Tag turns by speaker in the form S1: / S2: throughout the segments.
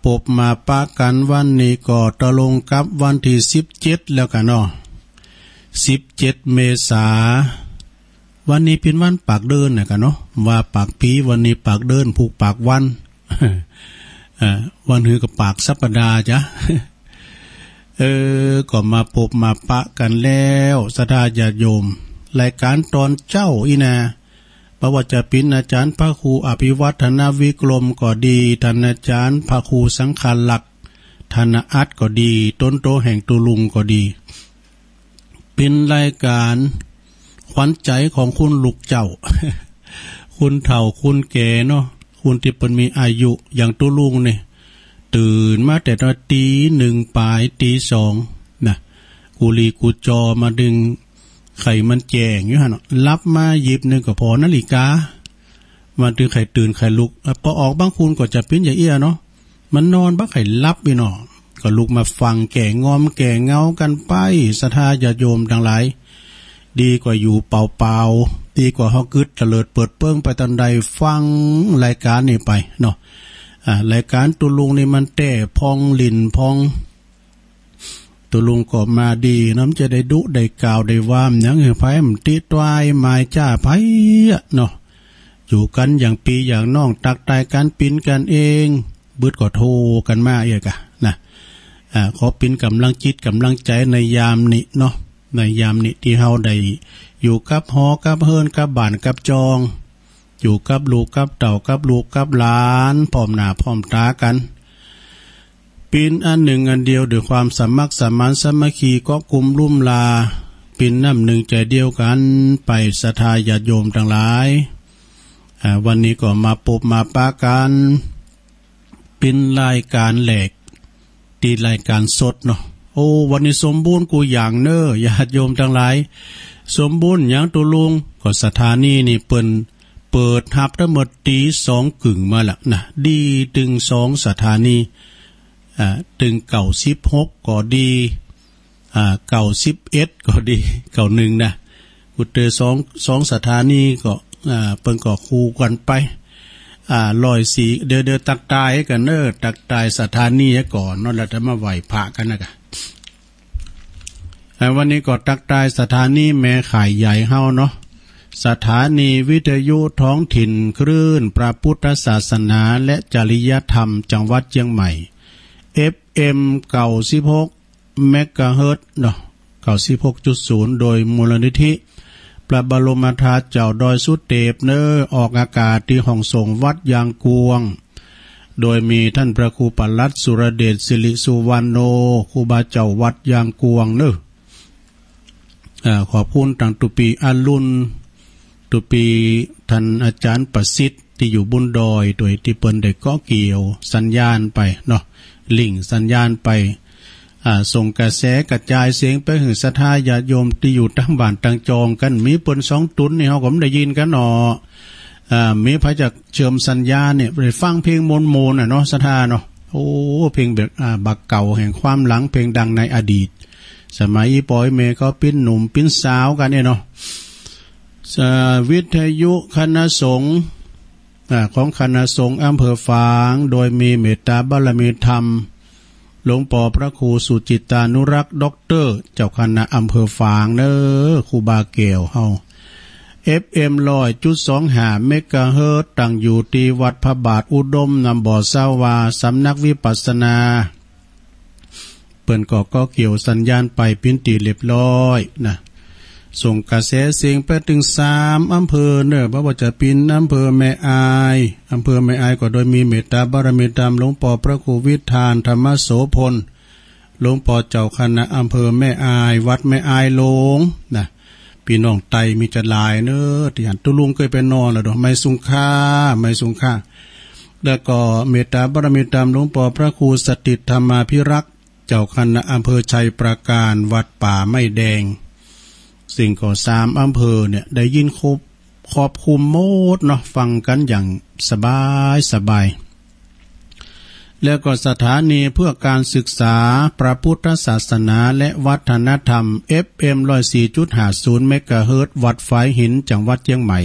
S1: ปบมาปะกันวันนี้ก็ตะลงกับวันที่17แล้วกันเนาะ17เมษาวันนี้เป็นวันปากเดินนะกันเนาะว่าปากผีวันนี้ปากเดินผูกปากวันวันหือกับปากสัปดาห์จ้ะก็มาปบมาปะกันแล้วศรัทธาญาติโยมรายการตอนเจ้าอีนะประวัติจะเป็นอาจารย์พระครูอภิวัฒนวิกรมก็ดีท่านอาจารย์พระครูสังขารหลักธนอัตก็ดีต้นโตแห่งตุลุงก็ดีเป็นรายการขวัญใจของคุณลูกเจ้า คุณเฒ่าคุณแก่เนาะคุณที่เป็นมีอายุอย่างตุลุงเนี่ยตื่นมาแต่ตอนตีหนึ่งปลายตีสองนะกูรีกูจอมาดึงไข่มันแจงอยู่ฮะเนาะรับมาหยิบหนึ่งก็พอนาฬิกามาดึงไข่ตื่นไข่ลุกพอออกบางคุณก็จะเป็นอย่างเอี้ยเนาะมันนอนบ้าไข่รับไปเนาะก็ลุกมาฟังแก่งอมแก่เงากันไปศรัทธาญาติโยมทั้งหลายดีกว่าอยู่เปล่าๆดีกว่าเฮากึดเตลิดเปิดเปิ้งไปตันใดฟังรายการนี้ไปเนาะรายการตุลุงนี่มันแต่พองลิ่นพองตุลุงก็มาดีน้ำจะได้ดุได้กล่าวได้ว่ามยังไผมันติตวายหมายจ้าไผเนาะอยู่กันอย่างปีอย่างน้องตักตายกันปินกันเองบึดก็โทรกันมาเอกะนะขอปินกำลังจิตกำลังใจในยามนี้เนาะในยามนี้ที่เฮาได้อยู่กับหอกับเฮินกับบ้านกับจองอยู่กับลูกกับเต่ากับลูกกับหลานพร้อมหน้าพร้อมตากันเป็นอันหนึ่งอันเดียวด้วยความสามัคคีสมานสามัคคีก็กลุ่มลุ่มลาเป็นน้ำหนึ่งใจเดียวกันไปศรัทธาญาติโยมทั้งหลายวันนี้ก็มาปบมาปะกันเป็นรายการแหลกตีรายการสดเนาะโอ้วันนี้สมบูรณ์กูอย่างเน้อญาติโยมทั้งหลายสมบูรณ์อย่างตัวลุงก็สถานีนี่เปิดทับทั้งหมดตี2กึ่งมาละนะดีตึง2สถานีตึง96ก็ดี91ก็ดี91นะอุตเตอ2สถานีก็เปิ้นก็คู่กันไป104เดี๋ยวตักตายกันเด้อตักตายสถานีก่อนเนาะแล้วจะมาไหว้พระกันนะกะวันนี้ก็ตักตายสถานีแม่ข่ายใหญ่เฮาเนาะสถานีวิทยุท้องถิ่นคลื่นพระพุทธศาสนาและจริยธรรมจังหวัดเชียงใหม่ FM 96 เมกะเฮิรตซ์เนาะ 96.0 โดยมูลนิธิพระบรมธาตุเจ้าดอยสุเทพออกอากาศที่ห้องส่งวัดยางกวงโดยมีท่านพระครูปลัดสุรเดชสิริสุวรรณโนครูบาเจ้าวัดยางกวงขอบคุณตั้งตุปีอารุณตุปีท่านอาจารย์ประสิทธิ์ที่อยู่บนดอยโดยที่เปิ้นได้ก็เกี่ยวสัญญาณไปเนาะลิงก์สัญญาณไปส่งกระแสกระจายเสียงไปถึงศรัทธาญาติโยมที่อยู่ทั้งบ้านทั้งจองกันมีเปิ้น2ตุนนี่เฮาก็ได้ยินกันเนาะมีพระจักเชื่อมสัญญาณเนี่ยได้ฟังเพลงมนๆเนาะศรัทธาเนาะโอ้เพลงแบบบักเก่าแห่งความหลังเพลงดังในอดีตสมัยปอยเมเขาปิ้นหนุ่มปิ้นสาวกันเนี่ยเนาะวิทยุคณะสงฆ์ของคณะสงฆ์อำเภอฝางโดยมีเมตตาบารมีธรรมหลวงปู่พระครูสุจิตานุรักษ์ด็อกเตอร์เจ้าคณะอำเภอฝางครูบาเกลเฮา FM 100.25 เมกะเฮิรตซ์ตั้งอยู่ที่วัดพระบาทอุดมนำบ่อสาวาสำนักวิปัสสนาเปิ้นก็เกี่ยวสัญญาณไปปิ้นตีเรียบร้อยนะส่งกระแสเสียงไปถึง3อำเภอบ่ว่าจะเป็นอำเภอแม่อายก็โดยมีเมตตาบารมีธรรมหลวงพ่อพระครูวิธานธรรมโสพลหลวงพ่อเจ้าคณะอำเภอแม่อายวัดแม่อายหลวงนะพี่น้องไตมีจะหลายที่หันตุลุงเคยไปนอนแล้วดอกไม่สุงค่าแล้วก็เมตตาบารมีธรรมหลวงพ่อพระครูสติธรรมาภิรักษ์เจ้าคณะอำเภอชัยปราการวัดป่าไม้แดงสิ่งก่อ3อำเภอเนี่ยได้ยินครอบคลุมหมดเนาะฟังกันอย่างสบายแล้วก็สถานีเพื่อการศึกษาพระพุทธศาสนาและวัฒนธรรม FM 104.50 เมกะเฮิรตซ์วัดฝายหินจังหวัดเชียงใหม่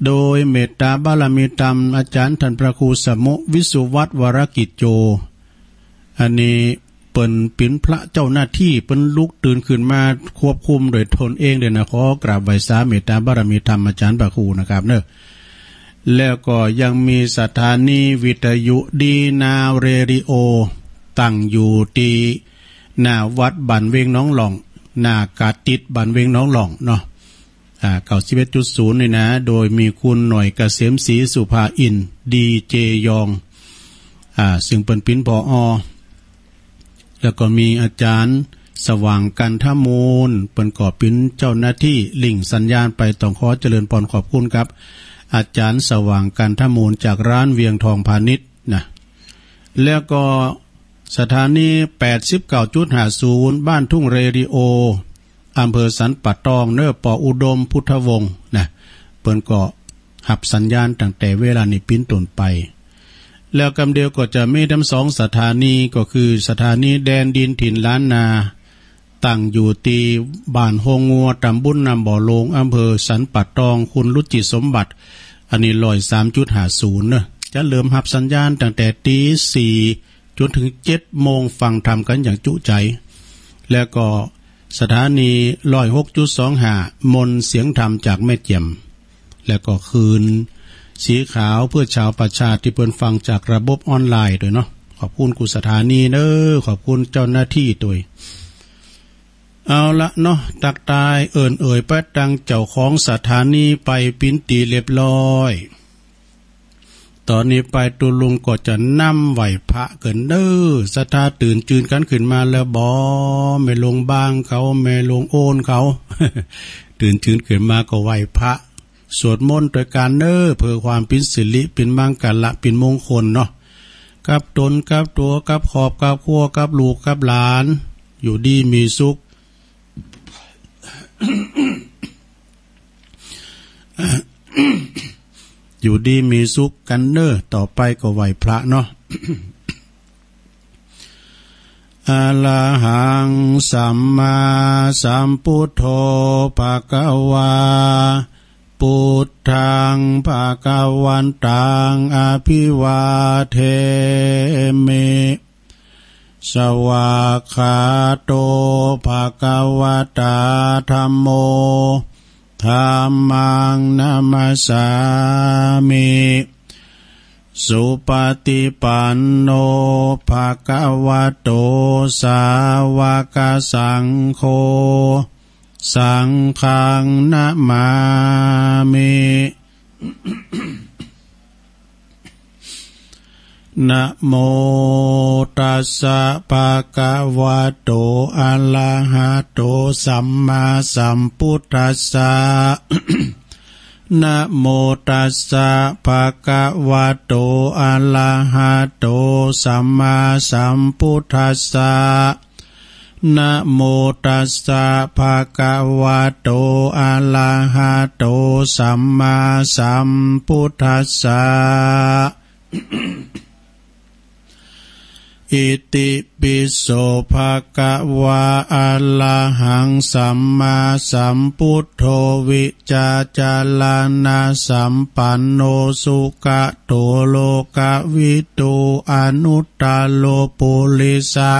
S1: โดยเมตตาบารมีธรรมอาจารย์ท่านพระครูสมุวิสุวัตวรกิจโจอันนี้เปิ้นเป็นพระเจ้าหน้าที่เปิ้นลุกตื่นขึ้นมาควบคุมโดยตนเองเด้อนะขอกราบไหว้สาเมตตาบารมีธรรมอาจารย์พระครูนะครับเนอะแล้วก็ยังมีสถานีวิทยุดีนาเรดิโอตั้งอยู่ที่หน้าวัดบ้านเวงน้องหล่องหน้ากาติดบ้านเวงน้องหล่องเนาะ91.0 นี่นะโดยมีคุณหน่อยเกษมศรีสุภาอินดีเจยองซึ่งเป็นผอ.แล้วก็มีอาจารย์สว่างกันทมูลเป็นก่อเป็นเจ้าหน้าที่ลิงก์สัญญาณไปต้องขอเจริญพรขอบคุณครับอาจารย์สว่างกันทมูลจากร้านเวียงทองพาณิชย์นะแล้วก็สถานี 89.50 บ้านทุ่งเรดิโออำเภอสันป่าตองเนอปออุดมพุทธวงศ์นะเปิ้นก็หับสัญญาณตั้งแต่เวลานี้ปิ้นต้นไปแล้วกำเดียวก็จะมีทั้ง2สถานีก็คือสถานีแดนดินถิ่นล้านนาตั้งอยู่ที่บ้านโฮงงัวตำบลนำบ่อโลงอำเภอสันป่าตองคุณรุจิสมบัติอันนี้103.50 เนอะจะเริ่มหับสัญญาณตั้งแต่ตี 4จนถึง 7 โมงฟังธรรมกันอย่างจุใจแล้วก็สถานี 106.25 มนเสียงธรรมจากแม่เจียมแล้วก็คืนสีขาวเพื่อชาวประชาที่เพิ่นฟังจากระบบออนไลน์ด้วยเนาะขอบคุณกุสถานีเนอขอบคุณเจ้าหน้าที่ด้วยเอาละเนาะตักตายเอ่ยแป๊ดดังเจ้าของสถานีไปปิ้นตีเรียบร้อยตอนนี้ไปตุลุงก็จะนำไหวพระเกินเด้อสถาตื่นจืนกันขึ้นมาแล้วบ่ไม่ลงบางเขาไม่ลงโอนเขา ตื่นจืนขึ้นมาก็ไหวพระสวดมนต์โดยการเน้อเพื่อความเป็นสิริเป็นมังกรเป็นมงคลเนาะกับตนกับตัวกับขอบกับครัวกับลูกกับหลานอยู่ดีมีสุข อยู่ดีมีสุขกันเน้อต่อไปก็ไหวพระเนาะ อะระหังสัมมาสัมพุทโธภะคะวาพุทธังภะคะวันตังอภิวาเทมิสวากขาโตภะคะวะตาธัมโมธัมมังนัมมัสสามิสุปฏิปันโนภะคะวะโตสาวกสังโฆสังฆังนะมามิ นะโมตัสสะภะคะวะโตอะระหะโตสัมมาสัมพุทธัสสะ นะโมตัสสะภะคะวะโตอะระหะโตสัมมาสัมพุทธัสสะนะโมตัสสะภะคะวะโตอะระหะโตสัมมาสัมพุทธัสสะ อิติปิโสภะคะวะอะระหังสัมมาสัมพุทโธวิจาจาลานาสัมปันโนสุขะโตโลกวิทูอนุตตโลปุริสะ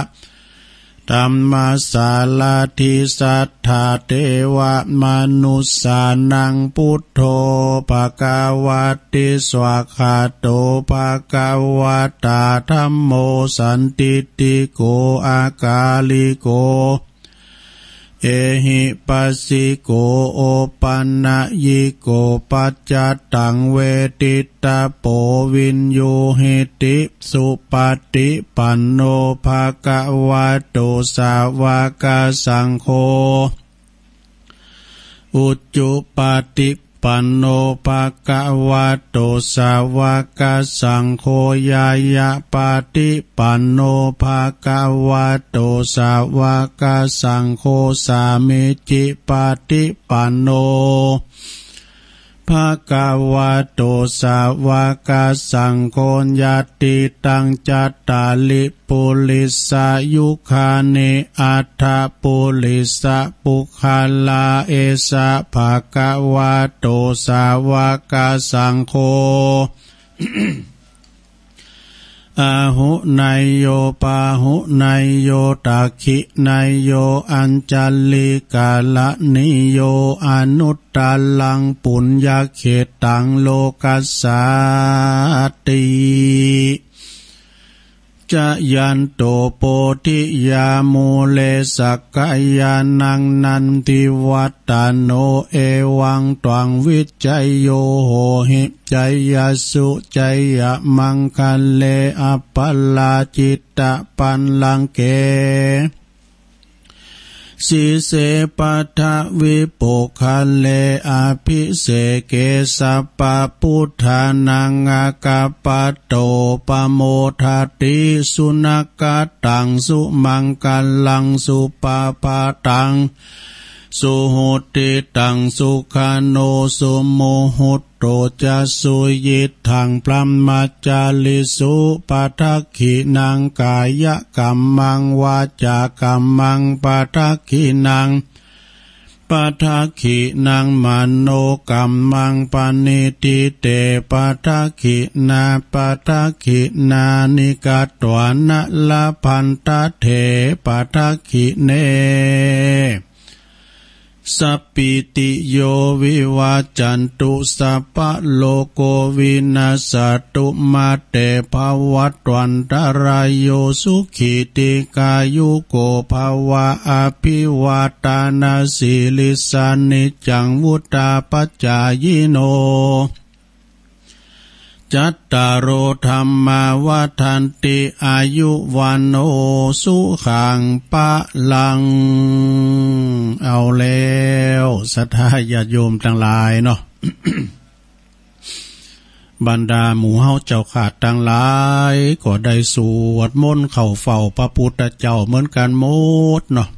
S1: ธัมมาสาลาธิสัทธาเทวมนุสสานังพุทโธภะคะวะติสวากขาโตภะคะวะตาธัมโมสันติติโกอากาลิโกเอหิปัสสิโกโอปันนะยิโกปัจจตังเวทิตาโปวินโยหิติสุปฏิปันโนภะคะวะโตสาวกสังโฆอุจจุปฏิปันโนภะคะวะโตสาวกสังโฆยายะปฏิปันโนภะคะวะโตสาวกสังโฆสามิจิปฏิปันโนภ ภะคะวะโตสาวกสังโฆญาติตังจัตตาลิปุริสายุคานิอัฏฐปุริสะปุคาลาเอสะภะคะวะโตสาวกสังโฆ อาหุนายโยปาหุนายโยตักขินายโยอัญจลิกาละนิโยอนุตตลังปุญญเขตังโลกัสสาติจะยันโตโปธิยามูเลสักกายานังนันติวัตตโนเอวังตวังวิจัยโยโหหิใจยสุใจยมังคันเลอปัลลาจิตตะปันลังเกสีเสปัทวิปุคันเลอภิเสเกสัปปะพุทธานังอากาปะโตปโมทติสุนักตังสุมังคัลลังสุปาปาตังสุหุติตังสุขาโนสุโมหุตโตจะสุยิทังพลัมมัจจาลิสุปัทขินังกายกัมมังวาจากัมมังปัทขินังปัทขินังมโนกัมมังปณิติเตปัทขินาปัทขินานิกาตวานะละพันตเถปัทขิเนสัพพิติโยวิวาจันตุสัพพะโลโกวินาศตุมาเตภวัตวันตรายโยสุขิติกายุโกภวะอภิวาตานาสิลิสานิจังวุตาปัจจายโนจัตตารโอธรรมาวัฏันติอายุวันโอสุขังปะลังเอาแล้วศรัทธาญาติโยมทั้งหลายเนาะ บรรดาหมู่เฮาเจ้าขาดทั้งหลายก็ได้สวดมนต์เข้าเฝ้าพระพุทธเจ้าเหมือนกันหมดเนาะ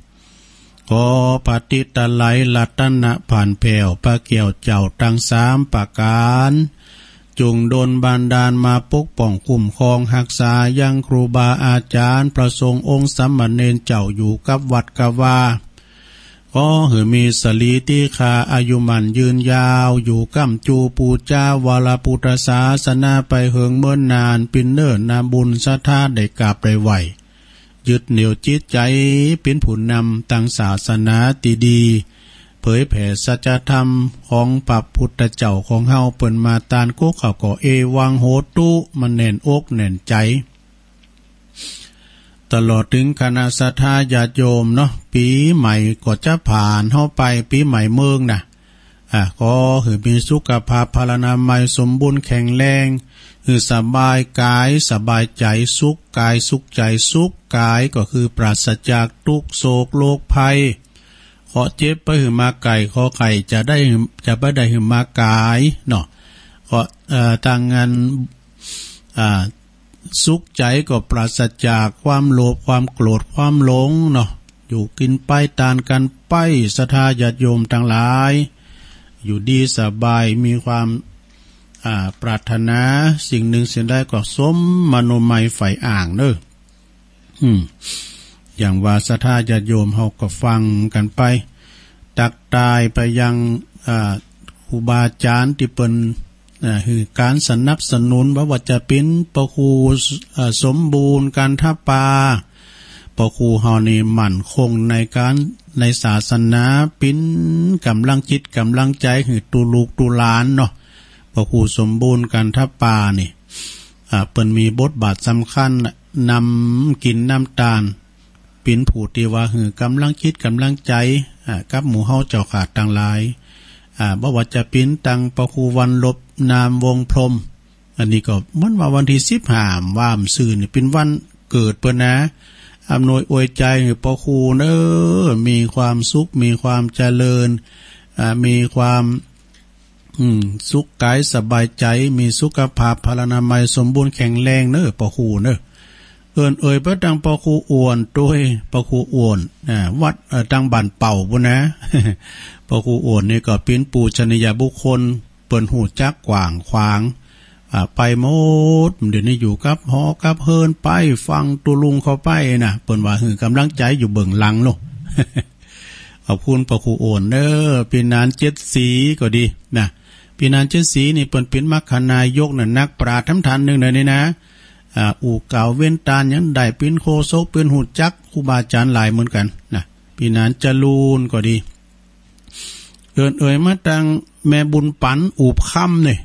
S1: ขอปฏิตไลรัตนะผ่านแผ่วพระเกี่ยวเจ้าทั้ง3ประการจงดลบันดาลมาปกป้องคุ้มครองรักษายังครูบาอาจารย์พระสงฆ์องค์สามเณรเจ้าอยู่กับวัดกวาขอให้มีสลีติคาอายุมันยืนยาวอยู่กัมจูปูจาวาลพุทธศาสนาไปเหิงเมื่อนานปินเนิ่นนาบุญศรัทธาได้กราบได้ไหวยึดเหนี่ยวจิตใจเป็นผู้นำตั้งศาสนาตีดีเผยแผ่สัจธรรมของพระพุทธเจ้าของเฮาเปิ่นมาตานกุกเขาก็เอวังโหตุมันแน่นอกแน่นใจตลอดถึงคณะศรัทธาญาติโยมเนาะปีใหม่ก็จะผ่านเฮาไปปีใหม่เมืองน่ะก็คือมีสุขภาพพลานามัยสมบูรณ์แข็งแรงคือสบายกายสบายใจสุขกายสุขใจสุขกายก็คือปราศจากทุกโศกโรคภัยขอเจ็บไปหือมาไก่ขอไข่จะไม่ได้หือมากายเนาะขอต่างงานสุขใจก็ปราศจากความโลภความโกรธความหลงเนาะอยู่กินไปตานกันไปศรัทธาญาติโยมทั้งหลายอยู่ดีสบายมีความปรารถนาสิ่งหนึ่งสิ่งใดก็สมมโนมัยใฝ่อ่างเด้ออย่างว่าศรัทธาญาติโยมเฮาก็ฟังกันไปตักตายไปยังครูบาอาจารย์ที่เป็นคือการสนับสนุนว่าจะเป็นพระครูสมบูรณ์การทับปาพระครูเฮานี่มั่นคงในศาสนาปิ้นกำลังจิตกำลังใจคือตุลูกตุหลานเนาะพระครูสมบูรณ์การทับปานี่เปิ้นมีบทบาทสำคัญนำกินน้ำตาลปิ่นผู้ที่ว่าหือกำลังคิดกำลังใจกับหมู่เฮาเจ้าขาดต่างหลายบ่ว่าจะปิ่นตังประครูวันลบนามวงพรหมอันนี้ก็มันว่าวันที่15ว่ามซื่อนี่เป็นวันเกิดเพิ่นนะอำนวยอวยใจให้ประครูมีความสุขมีความเจริญมีความสุขกายสบายใจมีสุขภาพพลานามัยสมบูรณ์แข็งแรงประครูพระดังปะคูอ้วนด้วยปะคูอ้วนวัดดังบ้านเป่าบุนะปะคูอ้วนนี่ก็เป็นปูชนียบุคคล เปิ้นหูจักกว้างขวางไปหมดเดี๋ยวนี้อยู่กับหอกับเฮินไปฟังตุลุงเขาไปนะเปิ้นว่าคือกำลังใจอยู่เบื้องหลังโล ขอบคุณพระครูโอนเด้อปีนานเจ็ดสีก็ดีนะปีนานเจ็ดสีนี่เปิ้นเป็นมรรคนายกน่ะนักปราชญ์ทำทันนึงเลยนี่นะอู่เก่าเว้นตาลยังได้เป็นโคศกเป็นหูจักครูบาอาจารย์หลายเหมือนกันนะปีนานจรูนก็ดีเอ่ยมาตังแม่บุญปันอูบค่ำนี่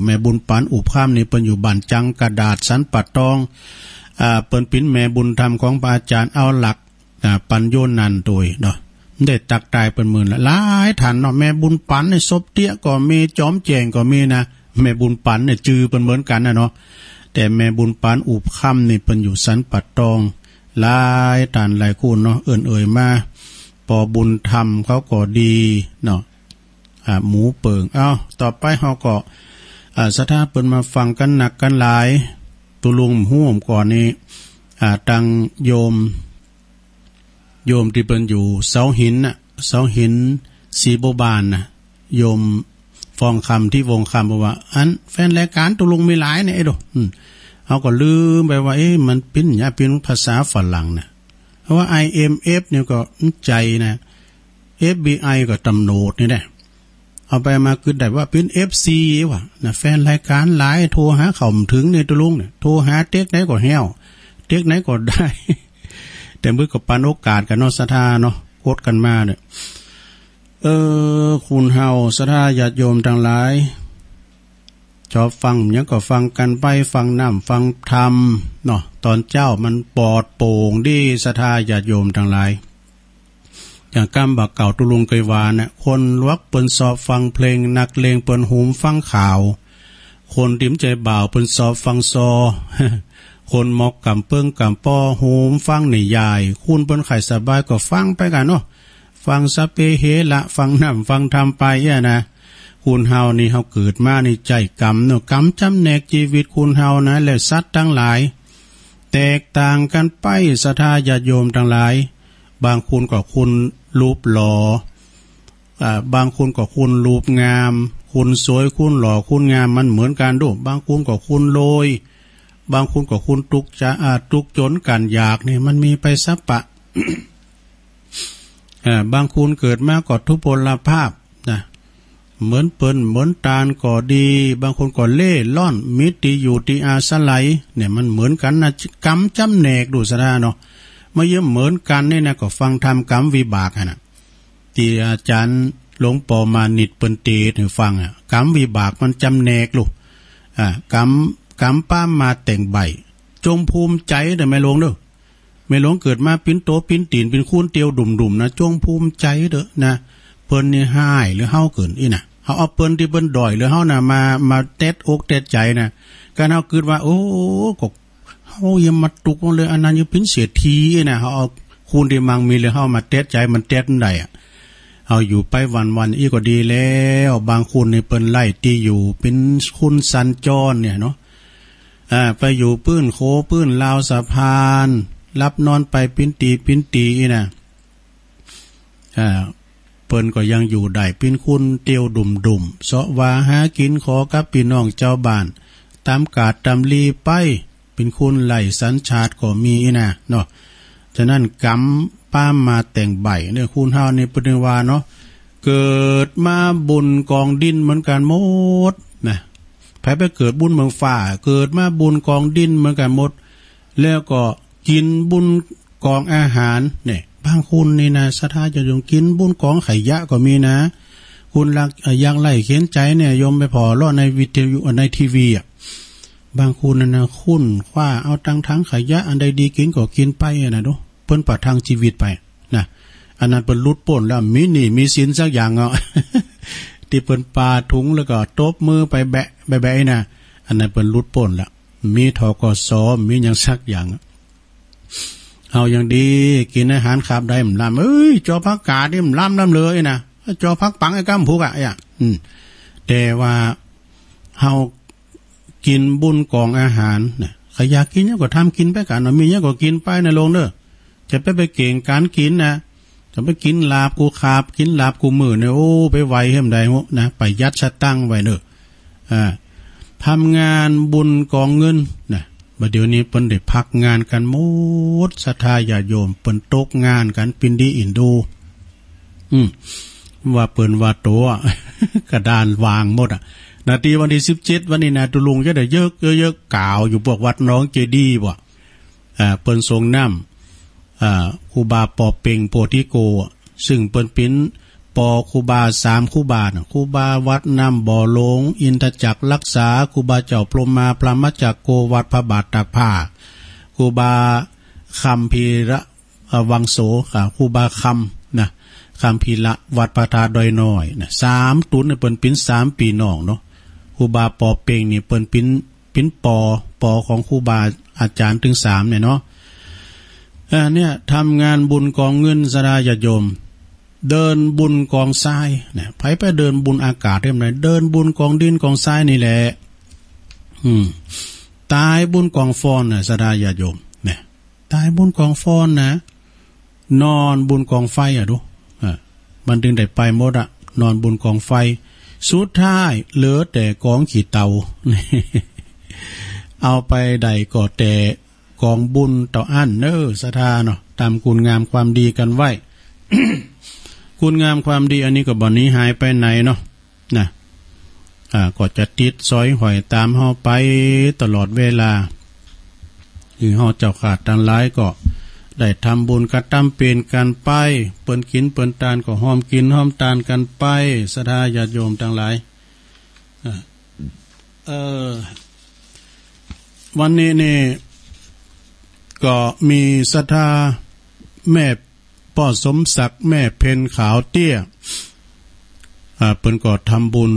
S1: แม่บุญปันอูบค่ำนี่เปิ้นอยู่บ้านจังกระดาษสันปัดตองเปิ้นเป็นแม่บุญธรรมของพระอาจารย์เอาหลักปัญโยนันตัวเนาะได้ตักตายเป็นหมื่นละหลายฐานเนาะแม่บุญปันในศพเตี้ยก็มีจอมแจงก็มีนะแม่บุญปันเนี่ยจือเป็นเหมือนกันนะเนาะแต่แม่บุญปันอูบค่ำนี่เป็นอยู่สันปัดตองหลายฐานหลายคู่เนาะเอ่ยมาปอบุญธรรมเขาก็ดีเนาะหมูเปิงต่อไปเฮาก็สถาเปิ้นมาฟังกันหนักกันหลายตุลุงห่วมก่อนนี้ตังโยมที่เปิ้นอยู่เสาหินน่ะเสาหินสีโบบานน่ะโยมฟองคำที่วงคำบอกว่าอันแฟนรายการตุลุงมีหลายเนี่ยไอ้ดเฮาก็ลืมไปว่ามันเป็นภาษาฝรั่งน่ะเพราะว่า IMF เนี่ยก็ใจนะ FBI ก็ตำโหนดนี่แหละเอาไปมาคือได้ว่าเป็น FC ว่ะนะแฟนรายการหลายโทรหาเขาถึงเนี่ยตุลุงเนี่ยโทรหาเต็กไหนก็แห้วเต็กไหนก็ได้ แต่มื้อก็ปันโอกาสกันเนาะศรัทธาเนาะโคตรกันมาเนี่ยคุณเฮาศรัทธาญาติโยมทั้งหลายชอบฟังยังก็ฟังกันไปฟังน้ำฟังธรรมเนาะตอนเจ้ามันปลอดโปร่งดีศรัทธาญาติโยมทั้งหลายอย่างกำบักเก่าตุลุงเคยวานะคนลวกเปิ้นสอบฟังเพลงนักเลงเปิ้นหูมฟังข่าวคนติ๋มใจบ่าวเปิ้นสอบฟังซอ คนมอกกำเปิ้งกำป้อหูมฟังนิยายคุณเปิ้นไข่สบายก็ฟังไปกันเนาะฟังสเปเฮละฟังน้ำฟังธรรมไปนะคุณเฮานี่เฮาเกิดมาในใจกรรมเนาะกรรมจำแนกชีวิตคุณเฮานะและสัตว์ทั้งหลายแตกต่างกันไปศรัทธาญาติโยมทั้งหลายบางคนก็คุณรูปหล่อบางคนก็คุณรูปงามคุณสวยคุณหล่อคุณงามมันเหมือนกันด้วยบางคนก็คุณโรยบางคนก็คุณตุกจนกันอยากนี่มันมีไปสัปปะ บางคนเกิดมาก็ทุพพลภาพนะเหมือนเปิ้นเหมือนตาลก็ดีบางคนก็เล่ล่อนมิตรที่อยู่ที่อาศัยเนี่ยมันเหมือนกันนะกรรมจำแนกดูซะนะเนาะมาเยี่ยมเหมือนกันนี่นะก็ฟังธรรมกรรมวิบากนะที่อาจารย์หลวงปู่มานิดเปิ้นเตให้ฟังกรรมวิบากมันจำแนกลูกกรรมป้ามาแต่งใบจงภูมิใจแต่ไม่หลวงเด้อไม่หลวงเกิดมาปิ้นโตปิ้นตีนเป็นคูนเตียวดุ่มๆนะจงภูมิใจเด้อนะเปิ้นนี่หายหรือเฮาเกินอีน่ะเฮาเอาเปิ้นที่เปิ้นดอยหรือเฮาน่ะมาเต็ดอกเต็ดใจนะการเฮาคิดว่าโอ้ก็เฮายังมาตุกเลยอันนั้นยังเป็นเศรษฐีนะเฮาเอาคูณที่มังมีเลยเฮามาเต็ดใจมันเต็ดได้เอาอยู่ไปวันๆอีก็ดีแล้วบางคนนี่เปิ้นไล่ที่อยู่เป็นคุณสัญจรเนี่ยเนาะไปอยู่ปื้นโคปื้นลาวสะพานรับนอนไปปิ้นตีนะเปิ้นก็ยังอยู่ได้ปิ้นคุณเตียวดุ่มเสาะว่าหากินขอกับพี่น้องเจ้าบ้านตามกาดตามลีไปเป็นคุณไหลสัญชาติก็มีนะเนาะฉะนั้นกรรมป้ามาแต่งใบเนี่ยคุณเฮาในปฏิวาเนาะเกิดมาบุญกองดินเหมือนกันหมดนะไปเกิดบุญเมืองฟ้าเกิดมาบุญกองดินเหมือนกันหมดแล้วก็กินบุญกองอาหารเนี่ยบางคนนี่นะศรัทธาจะยงกินบุญกองไข่ยะก็มีนะคุณรักอยากไล่เขียนใจเนี่ยยมไปพอรอในวิทยุในทีวีบางคนนะคุณคว้าเอาทั้งไข่ยะอันใดดีกินก็กินไปนะดูเพิ่นประทังชีวิตไปนะอันนั้นเป็นลุดป่นแล้วมีหนี้มีสินสักอย่างที่เปิ้นปาถุงแล้วก็ตบมือไปแบะนะอันนั้นเป็นลุดป่นละมีทกสมีอย่างสักอย่างเอาอย่างดีกินอาหารขับได้มันลำจอพักกาดนี่มันลำเลยนะจอพักปังไอ้ก้ามผูกแต่ว่าเฮากินบุญกองอาหารเนี่ยใครอยากกินเนี่ยก็ทำกินไปกันมีเนี่ยก็กินไปในโรงเด้อจะไปเก่งการกินนะ จะไปกินลาบกูคาบกินลาบกูมือเนี่ยโอ้ไปไวเฮ็มใดโหนะไปยัดชะตั้งไว้เด้อทำงานบุญกองเงินนะบัดเดี๋ยวนี้เปิ้นได้พักงานกันหมดศรัทธาญาติโยมเปิ้นตกงานกันปินดีอินดูว่าเปิ้นว่าตัว กระดานวางหมดนาทีวันที่17วันนี้นะตุลุงจะได้เยอะกล่าวอยู่พวกวัดน้องเจดีย์บ่เปิ้นทรงน้ำครูบาปอเป่งโพธิโกซึ่งเปิ้นเป็นปอครูบา3ครูบาครูบาวัดน้ำบ่อหลงอินทจักรรักษาครูบาเจ้าพรหมาพระมจักโกวัดพระบาทตากผ้าครูบาคำพีระวังโสค่ะครูบาคำนะคำพีละวัดประทาดอยน้อยนะ3ตุนเปิ้นเป็น3ปีน้องเนาะครูบาปอเป่งนี่เปิ้นเป็นปอของครูบาอาจารย์ถึง3เนี่ยเนาะเนี่ยทำงานบุญกองเงินสดาญาติโยมเดินบุญกองทรายเนี่ยไปเดินบุญอากาศเรื่องไหนเดินบุญกองดินกองทรายนี่แหละตายบุญกองฟอนน่ะสดาญาติโยมเนี่ยตายบุญกองฟอนนะนอนบุญกองไฟดูมันดึงได้ไปหมดนอนบุญกองไฟสุดท้ายเหลือแต่กองขี้เตา เอาไปใดก็แต่กองบุญต่ออันศรัทธาเนาะตามคุณงามความดีกันไว้ คุณงามความดีอันนี้ก็บ่นี้หายไปไหนเนาะนะก็จะติดซอยหอยตามเฮาไปตลอดเวลาคือเฮาเจ้าขาดทั้งหลายก็ได้ทำบุญกระทำเป็นกันไปเปิ้นกินเปิ้นทานก็หอมกินหอมทานกันไปศรัทธาญาติโยมทั้งหลายวันนี้นี่ก็มีศรัทธาแม่พ่อสมศักดิ์แม่เพ็ญขาวเตี้ยเปิ้นก็ทำบุญ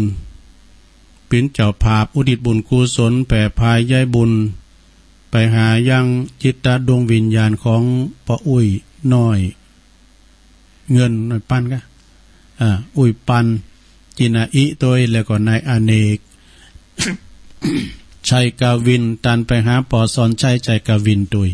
S1: เป็นเจ้าภาพอุทิศบุญกุศลแผ่พายย้ายบุญไปหายังจิตตดวงวิญญาณของพ่ออุ้ยน้อยเงินน้อยปันกะอุ้ยปันจินาอิตัวแล้วก็นายอเนก ชัยกาวินตันไปหาปอสอนชัยใจกาวินตุย